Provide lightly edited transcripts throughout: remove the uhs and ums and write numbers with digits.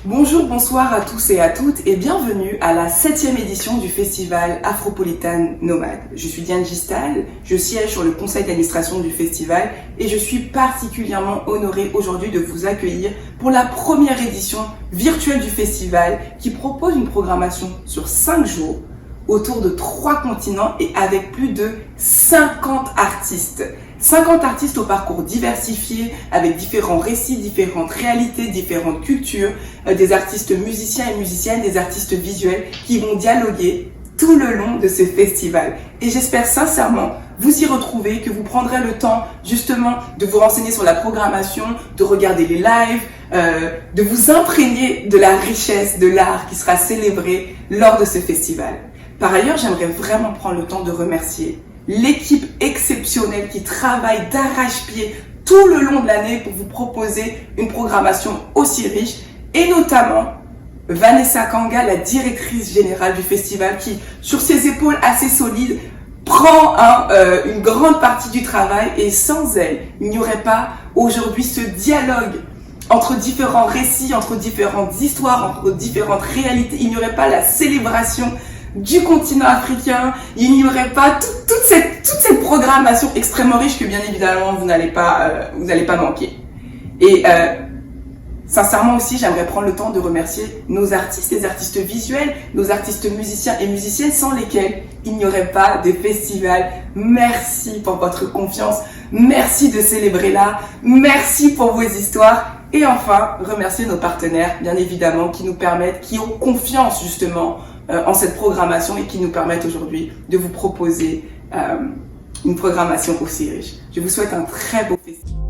Bonjour, bonsoir à tous et à toutes et bienvenue à la 7e édition du festival Afropolitan Nomade. Je suis Diane Gistal, je siège sur le conseil d'administration du festival et je suis particulièrement honorée aujourd'hui de vous accueillir pour la première édition virtuelle du festival qui propose une programmation sur 5 jours autour de 3 continents et avec plus de 50 artistes. 50 artistes au parcours diversifié, avec différents récits, différentes réalités, différentes cultures, des artistes musiciens et musiciennes, des artistes visuels qui vont dialoguer tout le long de ce festival. Et j'espère sincèrement vous y retrouver, que vous prendrez le temps justement de vous renseigner sur la programmation, de regarder les lives, de vous imprégner de la richesse de l'art qui sera célébré lors de ce festival. Par ailleurs, j'aimerais vraiment prendre le temps de remercier l'équipe exceptionnelle qui travaille d'arrache-pied tout le long de l'année pour vous proposer une programmation aussi riche, et notamment Vanessa Kanga, la directrice générale du festival, qui, sur ses épaules assez solides, prend une grande partie du travail, et sans elle, il n'y aurait pas aujourd'hui ce dialogue entre différents récits, entre différentes histoires, entre différentes réalités, il n'y aurait pas la célébration du continent africain, il n'y aurait pas toute cette programmation extrêmement riche que bien évidemment vous n'allez pas manquer. Et sincèrement aussi, j'aimerais prendre le temps de remercier nos artistes, les artistes visuels, nos artistes musiciens et musiciennes sans lesquels il n'y aurait pas de festival. Merci pour votre confiance, merci de célébrer l'art, merci pour vos histoires. Et enfin, remercier nos partenaires, bien évidemment, qui nous permettent, qui ont confiance justement en cette programmation et qui nous permettent aujourd'hui de vous proposer une programmation aussi riche. Je vous souhaite un très beau festival.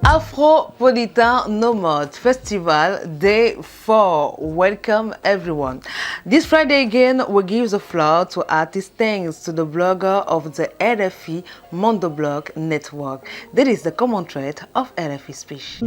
Afropolitan Nomade Festival Day 4. Welcome everyone. This Friday again we give the floor to artists thanks to the blogger of the RFI Mondoblog Network. That is the common trait of RFI speech.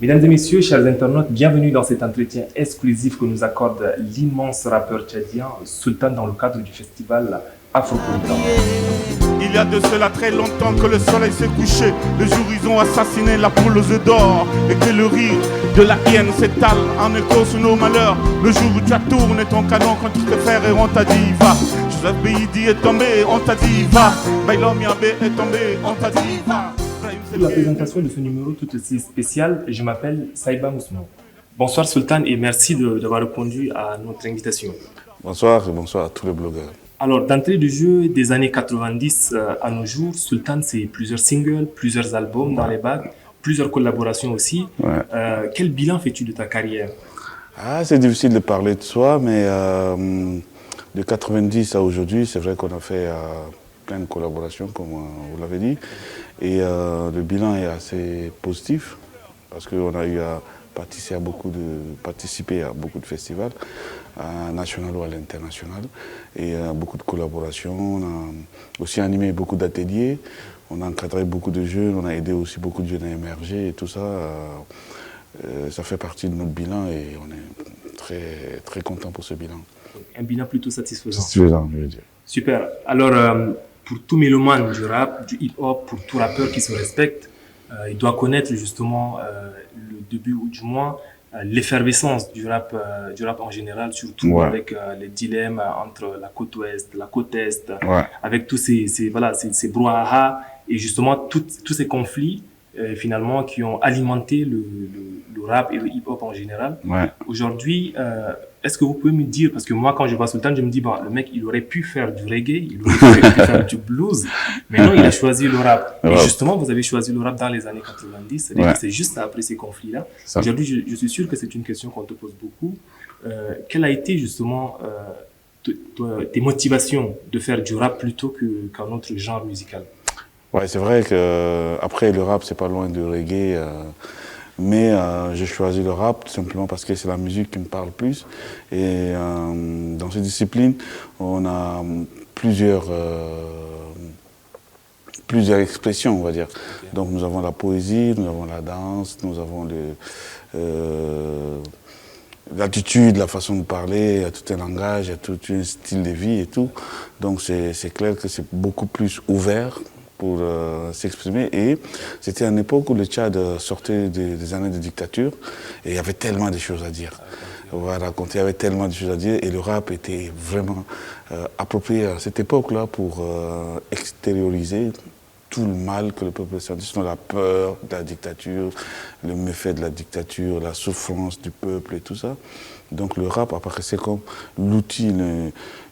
Mesdames et messieurs, chers internautes, bienvenue dans cet entretien exclusif que nous accorde l'immense rappeur tchadien Sultan dans le cadre du festival Afropolitan. Il y a de cela très longtemps que le soleil s'est couché. Le jour ils ont assassiné la poule aux œufs d'or. Et que le rire de la haine s'étale en écho sur nos malheurs. Le jour où tu as tourné ton canon contre tes frères et on t'a dit va. Joseph Beidi est tombé, on t'a dit va. Bailom Yabé est tombé, on t'a dit va. Pour la présentation de ce numéro tout aussi spécial, je m'appelle Saïba Mousmou. Bonsoir Sultan et merci d'avoir répondu à notre invitation. Bonsoir et bonsoir à tous les blogueurs. Alors, d'entrée de jeu des années 90 à nos jours, Sultan, c'est plusieurs singles, plusieurs albums dans les bagues, plusieurs collaborations aussi. Ouais. Quel bilan fais-tu de ta carrière? C'est difficile de parler de soi, mais de 90 à aujourd'hui, c'est vrai qu'on a fait plein de collaborations, comme vous l'avez dit. Et le bilan est assez positif, parce qu'on a eu à participer à beaucoup de festivals, nationaux ou à l'international, et beaucoup de collaborations. On a aussi animé beaucoup d'ateliers, on a encadré beaucoup de jeunes, on a aidé aussi beaucoup de jeunes à émerger, et tout ça, ça fait partie de notre bilan et on est très, très content pour ce bilan. Un bilan plutôt satisfaisant. Satisfaisant, je veux dire. Super. Alors, pour tout mélomane du rap, du hip-hop, pour tout rappeur qui se respecte, il doit connaître justement le début ou du moins l'effervescence du rap en général, surtout avec les dilemmes entre la côte ouest, la côte est, avec tous ces brouhaha et justement tous ces conflits finalement qui ont alimenté le rap et le hip-hop en général. Aujourd'hui, est-ce que vous pouvez me dire, parce que moi quand je vois Sultan, je me dis, bon, le mec il aurait pu faire du reggae, il aurait pu faire du blues, mais non, il a choisi le rap. Et justement, vous avez choisi le rap dans les années 90, c'est-à-dire que c'est juste après ces conflits-là. Aujourd'hui, je suis sûr que c'est une question qu'on te pose beaucoup. Quelle a été justement tes motivations de faire du rap plutôt qu'un autre genre musical? Ouais, c'est vrai que après le rap, c'est pas loin du reggae. Mais j'ai choisi le rap tout simplement parce que c'est la musique qui me parle plus. Et dans cette discipline, on a plusieurs expressions, on va dire. Okay. Donc nous avons la poésie, nous avons la danse, nous avons l'attitude, la façon de parler, il y a tout un langage, il y a tout un style de vie et tout. Donc c'est clair que c'est beaucoup plus ouvert pour s'exprimer. Et c'était une époque où le Tchad sortait des années de dictature et il y avait tellement de choses à dire. On va raconter, il y avait tellement de choses à dire et le rap était vraiment approprié à cette époque-là pour extérioriser tout le mal que le peuple sentait, sinon la peur de la dictature, le méfait de la dictature, la souffrance du peuple et tout ça. Donc le rap apparaissait comme l'outil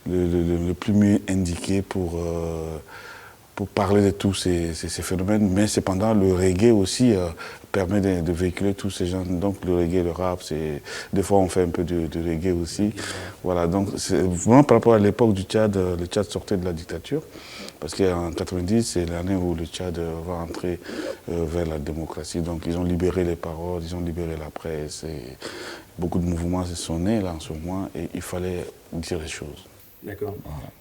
le plus mieux indiqué pour parler de tous ces phénomènes, mais cependant le reggae aussi permet de véhiculer tous ces gens. Donc le reggae, le rap, des fois on fait un peu de reggae aussi. Voilà, donc c'est vraiment par rapport à l'époque du Tchad, le Tchad sortait de la dictature, parce qu'en 90, c'est l'année où le Tchad va entrer vers la démocratie. Donc ils ont libéré les paroles, ils ont libéré la presse, et beaucoup de mouvements se sont nés là en ce moment, et il fallait dire les choses. D'accord.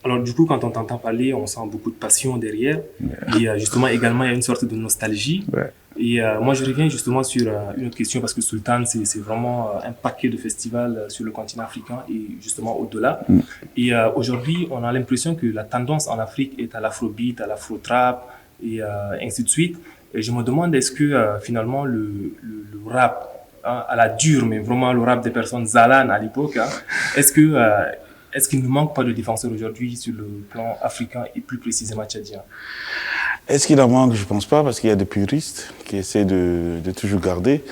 Alors du coup, quand on t'entend parler, on sent beaucoup de passion derrière. Ouais. Et justement, également, il y a une sorte de nostalgie. Ouais. Et moi, je reviens justement sur une autre question, parce que Sultan, c'est vraiment un paquet de festivals sur le continent africain et justement au-delà. Mm. Et aujourd'hui, on a l'impression que la tendance en Afrique est à l'afrobeat, à l'afro-trap et ainsi de suite. Et je me demande, est-ce que finalement le rap, hein, à la dure, mais vraiment le rap des personnes Zalan à l'époque, hein, est-ce qu'il ne manque pas de défenseurs aujourd'hui sur le plan africain et plus précisément tchadien? Est-ce qu'il en manque? Je ne pense pas, parce qu'il y a des puristes qui essaient de toujours garder.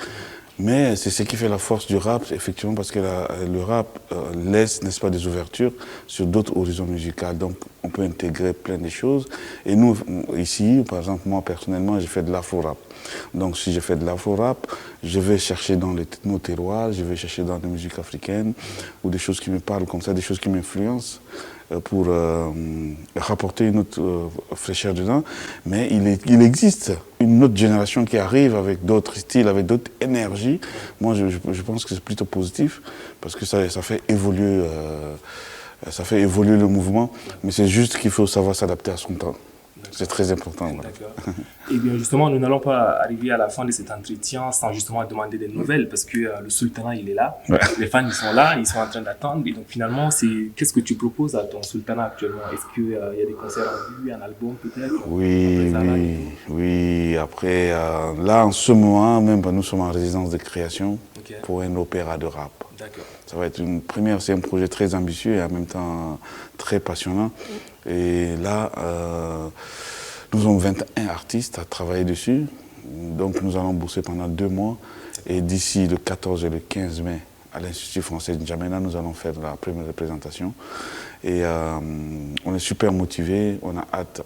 Mais c'est ce qui fait la force du rap, effectivement, parce que le rap laisse, n'est-ce pas, des ouvertures sur d'autres horizons musicaux. Donc on peut intégrer plein de choses. Et nous, ici, par exemple, moi personnellement, j'ai fait de l'afro-rap. Donc si je fais de l'afro-rap, je vais chercher dans nos terroirs, je vais chercher dans des musiques africaines, ou des choses qui me parlent comme ça, des choses qui m'influencent, pour rapporter une autre fraîcheur dedans. Mais il existe une autre génération qui arrive avec d'autres styles, avec d'autres énergies. Moi, je pense que c'est plutôt positif, parce que ça fait évoluer le mouvement. Mais c'est juste qu'il faut savoir s'adapter à son temps. C'est très important. Voilà. D'accord. Et bien justement, nous n'allons pas arriver à la fin de cet entretien sans justement demander des nouvelles, parce que le sultanat, il est là. Ouais. Les fans, ils sont là, ils sont en train d'attendre. Et donc finalement, qu'est-ce que tu proposes à ton sultanat actuellement? Est-ce qu'il y a des concerts en vue, un album peut-être? Oui. Après, là, en ce moment, même nous sommes en résidence de création pour un opéra de rap. D'accord. Ça va être une première, c'est un projet très ambitieux et en même temps très passionnant. Et là, nous avons 21 artistes à travailler dessus. Donc nous allons bosser pendant 2 mois. Et d'ici le 14 et le 15 mai, à l'Institut français de N'Djamena, nous allons faire la première représentation. Et on est super motivés, on a hâte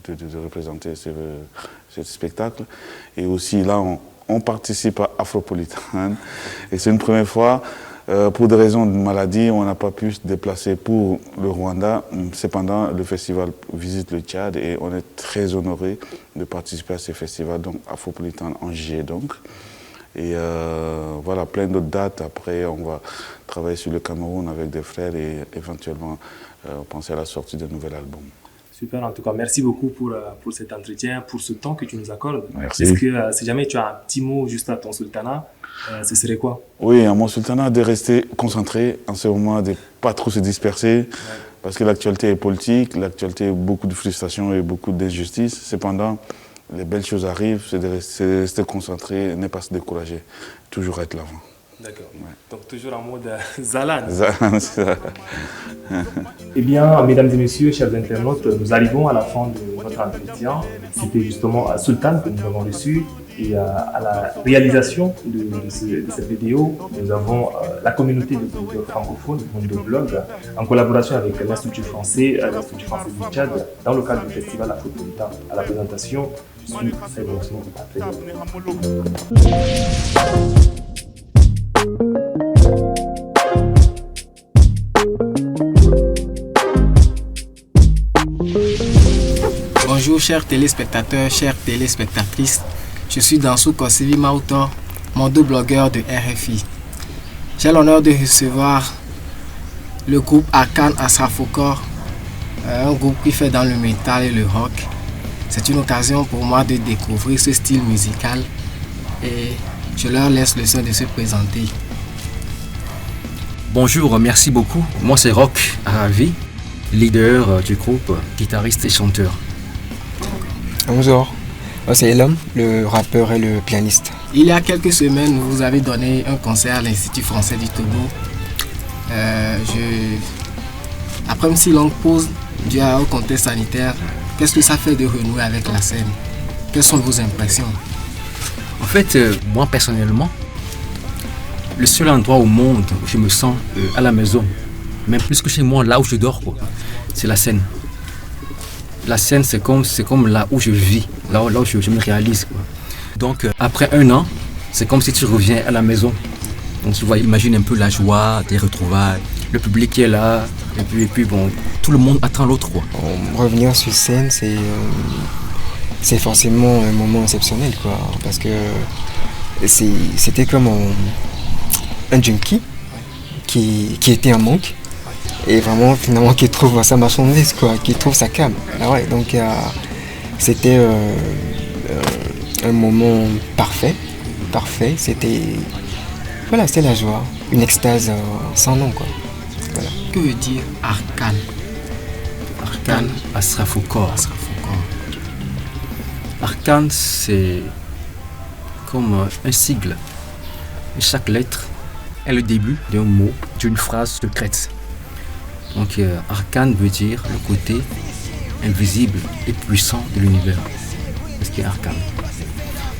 de représenter ce spectacle. Et aussi là, on participe à Afropolitan. Et c'est une première fois. Pour des raisons de maladie, on n'a pas pu se déplacer pour le Rwanda. Cependant, le festival visite le Tchad et on est très honorés de participer à ce festival, donc Afropolitan en juillet donc. Et voilà, plein d'autres dates. Après, on va travailler sur le Cameroun avec des frères et éventuellement penser à la sortie d'un nouvel album. Super, en tout cas, merci beaucoup pour cet entretien, pour ce temps que tu nous accordes. Merci. Est-ce que si jamais tu as un petit mot juste à ton sultanat, ce serait quoi? Oui, à mon sultanat, de rester concentré en ce moment, de ne pas trop se disperser, parce que l'actualité est politique, l'actualité est beaucoup de frustration et beaucoup d'injustice. Cependant, les belles choses arrivent, c'est de rester concentré, ne pas se décourager, toujours être l'avant. D'accord. Ouais. Donc toujours en mode Zalan. Zalan, c'est ça. Eh bien, mesdames et messieurs, chers internautes, nous arrivons à la fin de notre entretien. C'était justement Sultan que nous avons reçu. Et à la réalisation de cette vidéo, nous avons la communauté de blogueurs francophones, de blog, en collaboration avec l'Institut français du Tchad, dans le cadre du festival Afropolitan. À la présentation, je suis Saïd Osmo. À très bientôt. Bonjour chers téléspectateurs, chères téléspectatrices. Je suis Dansou Kosevi Mautor, mondo blogueur de RFI. J'ai l'honneur de recevoir le groupe Arkan Asrafokor, un groupe qui fait dans le métal et le rock. C'est une occasion pour moi de découvrir ce style musical et je leur laisse le soin de se présenter. Bonjour, merci beaucoup. Moi c'est Roch Aravi, leader du groupe, guitariste et chanteur. Bonjour, moi c'est Elam, le rappeur et le pianiste. Il y a quelques semaines, vous avez donné un concert à l'Institut français du Togo. Après une si longue pause due au contexte sanitaire, qu'est-ce que ça fait de renouer avec la scène? Quelles sont vos impressions? En fait, moi personnellement, le seul endroit au monde où je me sens à la maison, même plus que chez moi, là où je dors, quoi, c'est la scène. La scène, c'est comme là où je vis, là où je me réalise, quoi. Donc, après un an, c'est comme si tu reviens à la maison. Donc, tu vois, imagine un peu la joie des retrouvailles, le public qui est là, et puis bon, tout le monde attend l'autre, quoi. Revenir sur scène, c'est forcément un moment exceptionnel, quoi, parce que c'était comme un junkie qui était en manque et vraiment finalement qui trouve sa marchandise, quoi, qui trouve sa cam. Ah ouais, donc c'était un moment parfait, c'était la joie, une extase sans nom, quoi. Voilà. Que veut dire Arkan? Arkan Asrafokor. Arkan, c'est comme un sigle. Et chaque lettre est le début d'un mot, d'une phrase secrète. Donc Arkan veut dire le côté invisible et puissant de l'univers. C'est ce qui est Arkan.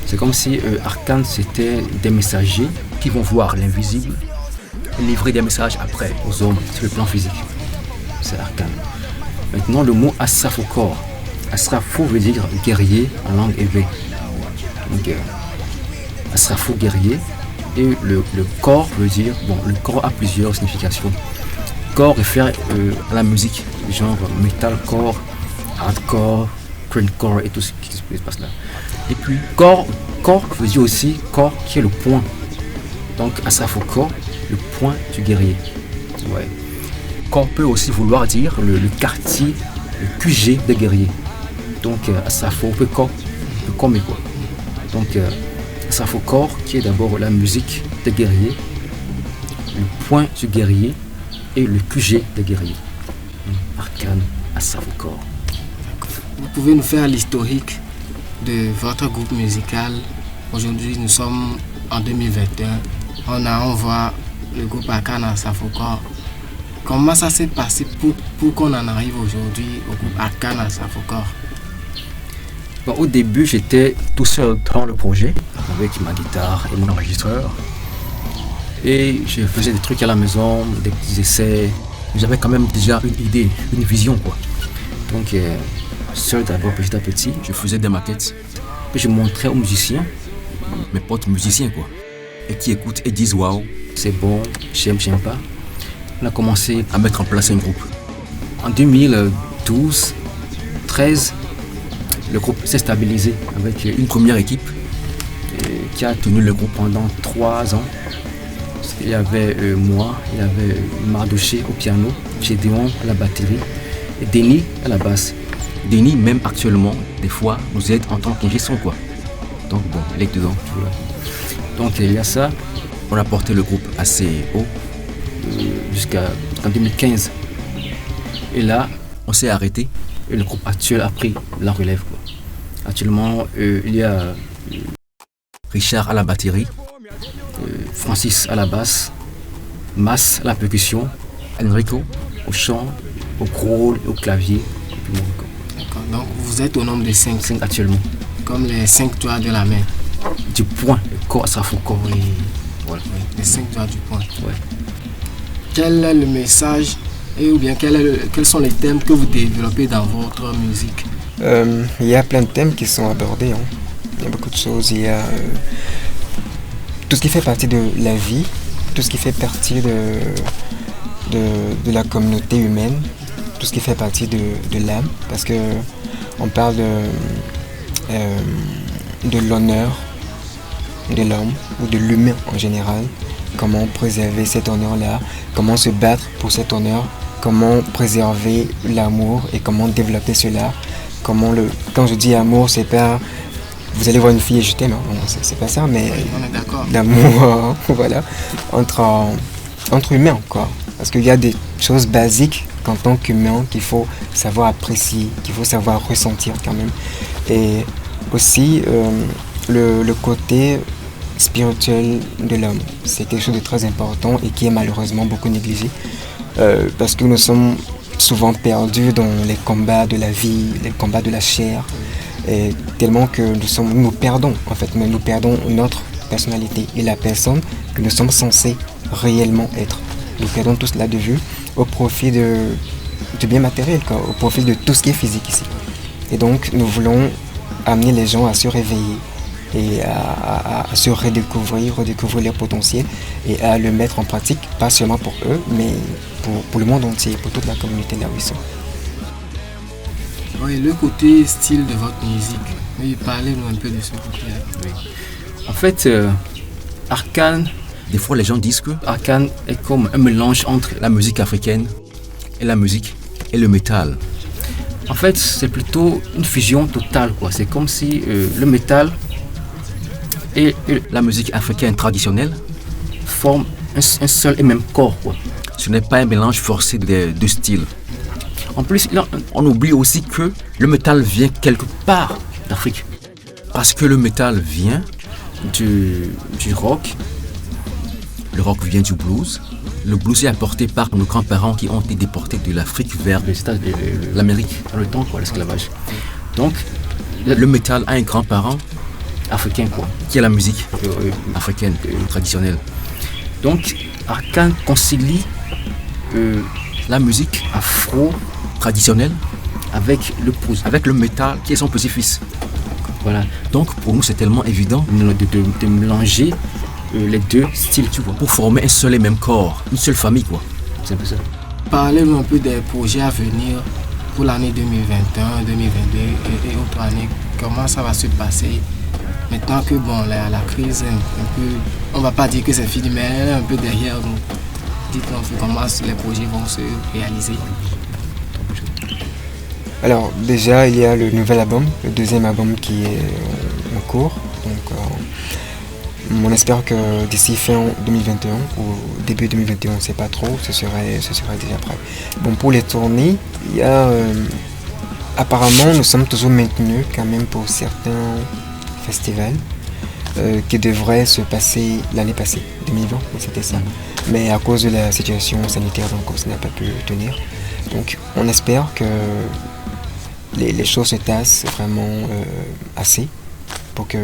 C'est comme si Arkan, c'était des messagers qui vont voir l'invisible et livrer des messages après aux hommes sur le plan physique. C'est Arkan. Maintenant, le mot Asrafokor. Asrafo veut dire guerrier en langue hébreu. Donc Asrafo, guerrier. Et le corps veut dire, bon, le corps a plusieurs significations. Corps réfère à la musique, genre metalcore, hardcore, grindcore et tout ce qui se passe là. Et puis corps veut dire aussi corps qui est le point. Donc Asrafokor, le point du guerrier. Ouais. Corps peut aussi vouloir dire le quartier, le QG des guerriers. Donc Asrafo peut corps, comme quoi. Donc Asrafokor, qui est d'abord la musique des guerriers, le point du guerrier et le QG des guerriers. Arkan Asrafokor. Vous pouvez nous faire l'historique de votre groupe musical? Aujourd'hui, nous sommes en 2021. On voit le groupe Arkan Asrafokor. Comment ça s'est passé pour qu'on en arrive aujourd'hui au groupe Arkan Asrafokor? Bon, au début, j'étais tout seul dans le projet avec ma guitare et mon enregistreur. Et je faisais des trucs à la maison, des petits essais. J'avais quand même déjà une idée, une vision, quoi. Donc, seul d'abord, petit à petit, je faisais des maquettes. Puis je montrais aux musiciens, mes potes musiciens, quoi. Et qui écoutent et disent waouh, c'est bon, j'aime pas. On a commencé à mettre en place un groupe. En 2012, 13, le groupe s'est stabilisé avec une première équipe qui a tenu le groupe pendant 3 ans. Il y avait moi, il y avait Mardoché au piano, Gédéon à la batterie et Denis à la basse. Denis, même actuellement, des fois, nous aide en tant qu'ingé son, quoi. Donc bon, il est dedans, tu vois. Donc il y a ça. On a porté le groupe assez haut jusqu'en 2015. Et là, on s'est arrêté. Et le groupe actuel a pris la relève, quoi. Actuellement, il y a Richard à la batterie, Francis à la basse, Mas à la percussion, Enrico au chant, au crawl, au clavier. D'accord, donc vous êtes au nombre de 5 actuellement. Comme les 5 doigts de la main. Du point, le corps Asrafokor. Oui, voilà. Les 5 doigts du point. Ouais. Quel est le message et ou bien quels sont les thèmes que vous développez dans votre musique? Il y a plein de thèmes qui sont abordés. Hein. Il y a beaucoup de choses. Il y a tout ce qui fait partie de la vie, tout ce qui fait partie de la communauté humaine, tout ce qui fait partie de l'âme. Parce qu'on parle de l'honneur, de l'homme ou de l'humain en général. Comment préserver cet honneur-là, comment se battre pour cet honneur, comment préserver l'amour et comment développer cela. Quand je dis amour, c'est pas vous allez voir une fille et je t'aime, hein. Bon, c'est pas ça, mais on est d'accord. L'amour, voilà, entre humains, quoi. Parce qu'il y a des choses basiques qu'en tant qu'humain qu'il faut savoir apprécier, qu'il faut savoir ressentir quand même. Et aussi le côté spirituel de l'homme, c'est quelque chose de très important et qui est malheureusement beaucoup négligé parce que nous sommes souvent perdus dans les combats de la vie, les combats de la chair, et tellement que nous perdons en fait, mais nous perdons notre personnalité et la personne que nous sommes censés réellement être. Nous perdons tout cela de vue au profit du bien matériel, quoi, au profit de tout ce qui est physique ici. Et donc nous voulons amener les gens à se réveiller et à se redécouvrir leur potentiel et à le mettre en pratique, pas seulement pour eux, mais pour le monde entier, pour toute la communauté là où ils sont. Oui, le côté style de votre musique, oui, parlez-nous un peu de ce côté-là. Oui. En fait, Arcane, des fois les gens disent que Arcane est comme un mélange entre la musique africaine et la musique et le métal. En fait, c'est plutôt une fusion totale, quoi. C'est comme si le métal et la musique africaine traditionnelle forment un seul et même corps, quoi. Ce n'est pas un mélange forcé de styles. En plus, on oublie aussi que le métal vient quelque part d'Afrique. Parce que le métal vient du rock. Le rock vient du blues. Le blues est apporté par nos grands-parents qui ont été déportés de l'Afrique vers l'Amérique, dans le temps, quoi, l'esclavage. Donc, le métal a un grand-parent africain, quoi, qui est la musique africaine traditionnelle. Donc, Arcane concilie la musique afro-traditionnelle avec le métal qui est son petit-fils. Voilà. Donc, pour nous, c'est tellement évident de mélanger les deux styles, tu vois, pour former un seul et même corps, une seule famille, quoi. C'est un peu ça. Parlez-nous un peu des projets à venir pour l'année 2021, 2022 et autres années. Comment ça va se passer maintenant que la crise est un peu, on va pas dire que c'est fini, mais elle est un peu derrière nous. Dites-nous un peu comment les projets vont se réaliser. Alors déjà, il y a le nouvel album, le deuxième album qui est en cours. Donc, on espère que d'ici fin 2021 ou début 2021, on ne sait pas trop, ce sera déjà prêt. Bon, pour les tournées, il y a apparemment, nous sommes toujours maintenus quand même pour certains festivals qui devraient se passer l'année passée, 2020, c'était ça. Mais à cause de la situation sanitaire, donc ça n'a pas pu tenir. Donc on espère que les choses se tassent vraiment assez pour que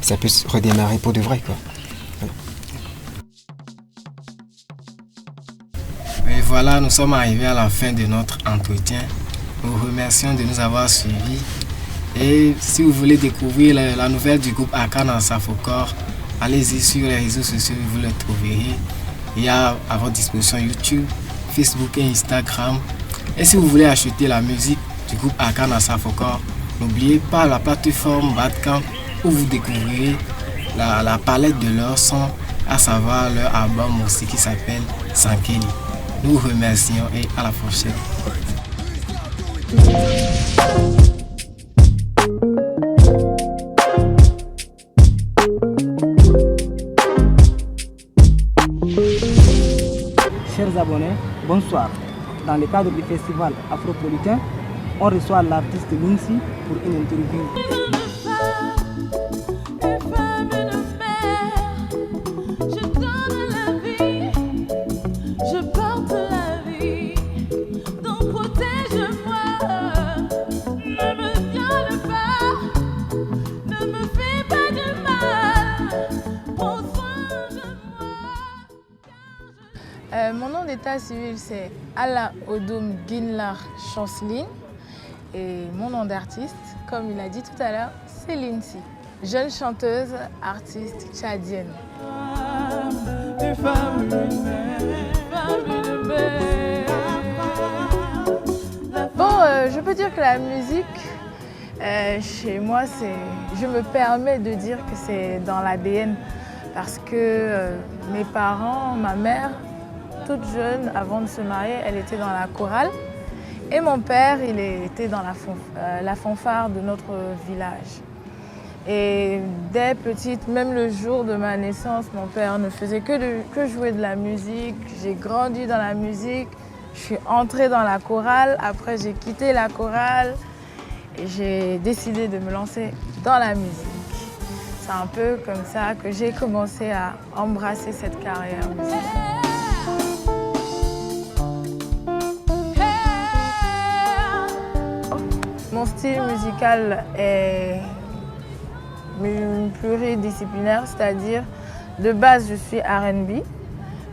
ça puisse redémarrer pour de vrai, quoi. Et voilà, nous sommes arrivés à la fin de notre entretien. Nous vous remercions de nous avoir suivis. Et si vous voulez découvrir la nouvelle du groupe Arcane en Safokor, allez-y sur les réseaux sociaux, vous le trouverez. Il y a à votre disposition YouTube, Facebook et Instagram. Et si vous voulez acheter la musique du groupe Arcane en Safokor, n'oubliez pas la plateforme Bandcamp où vous découvrirez la palette de leurs sons, à savoir leur album aussi qui s'appelle Sankeli. Nous vous remercions et à la prochaine. Chers abonnés, bonsoir. Dans le cadre du festival afropolitain, on reçoit l'artiste Lindsay pour une interview. Mon nom d'état civil c'est Ala Odom Ginlar Chanceline et mon nom d'artiste, comme il a dit tout à l'heure, c'est Lindsay, jeune chanteuse, artiste tchadienne. Bon, je peux dire que la musique, Chez moi, je me permets de dire que c'est dans l'ADN parce que mes parents, ma mère, toute jeune, avant de se marier, elle était dans la chorale. Et mon père, il était dans la fanfare de notre village. Et dès petite, même le jour de ma naissance, mon père ne faisait que jouer de la musique. J'ai grandi dans la musique, je suis entrée dans la chorale, après j'ai quitté la chorale et j'ai décidé de me lancer dans la musique. C'est un peu comme ça que j'ai commencé à embrasser cette carrière musicale. Mon style musical est pluridisciplinaire, c'est-à-dire de base je suis R&B,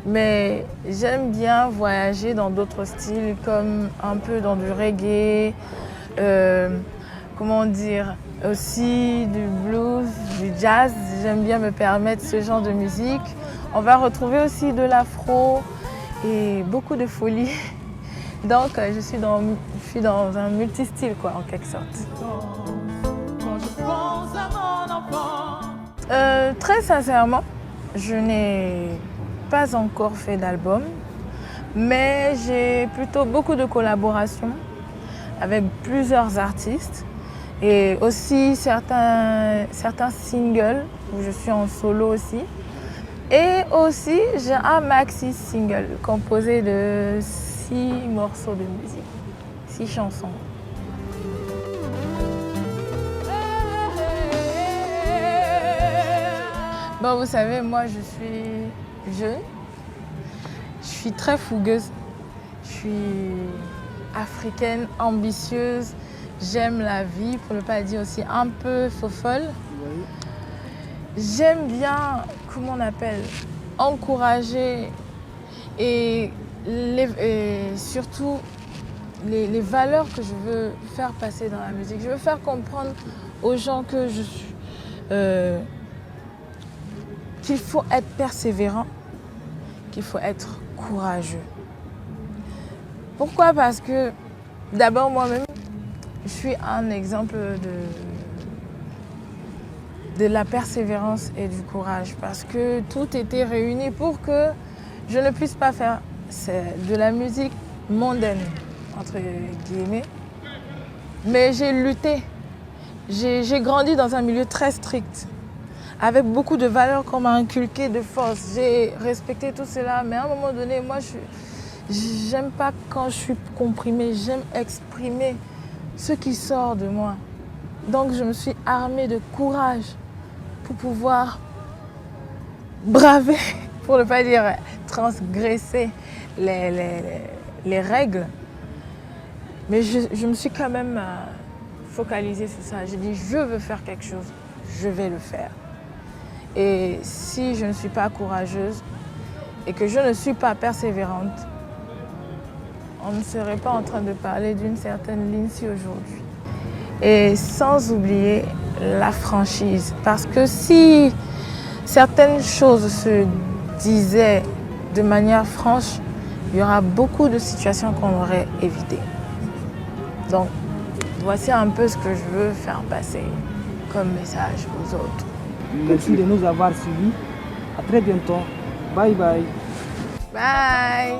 mais j'aime bien voyager dans d'autres styles comme un peu dans du reggae, comment dire, aussi du blues, du jazz. J'aime bien me permettre ce genre de musique. On va retrouver aussi de l'afro et beaucoup de folie. Donc je suis dans un multistyle quoi, en quelque sorte. Très sincèrement, je n'ai pas encore fait d'album, mais j'ai plutôt beaucoup de collaborations avec plusieurs artistes et aussi certains singles où je suis en solo aussi. Et aussi, j'ai un maxi single composé de 6 morceaux de musique, 6 chansons. Bon, vous savez, moi je suis jeune, je suis très fougueuse, je suis africaine, ambitieuse, j'aime la vie, pour ne pas dire aussi un peu fofolle. J'aime bien, comment on appelle, encourager et surtout les valeurs que je veux faire passer dans la musique. Je veux faire comprendre aux gens que je suis, qu'il faut être persévérant, qu'il faut être courageux. Pourquoi? Parce que d'abord moi-même, je suis un exemple de la persévérance et du courage parce que tout était réuni pour que je ne puisse pas faire de la musique mondaine, entre guillemets. Mais j'ai lutté. J'ai grandi dans un milieu très strict, avec beaucoup de valeurs qu'on m'a inculquées de force. J'ai respecté tout cela, mais à un moment donné, moi, j'aime pas quand je suis comprimée, j'aime exprimer ce qui sort de moi. Donc je me suis armée de courage pour pouvoir braver, pour ne pas dire transgresser les règles. Mais je me suis quand même focalisée sur ça. J'ai dit, je veux faire quelque chose, je vais le faire. Et si je ne suis pas courageuse et que je ne suis pas persévérante, on ne serait pas en train de parler d'une certaine Lindsay aujourd'hui. Et sans oublier la franchise. Parce que si certaines choses se disaient de manière franche, il y aura beaucoup de situations qu'on aurait évitées. Donc, voici un peu ce que je veux faire passer comme message aux autres. Merci de nous avoir suivis. À très bientôt. Bye bye. Bye.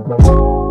Thank you.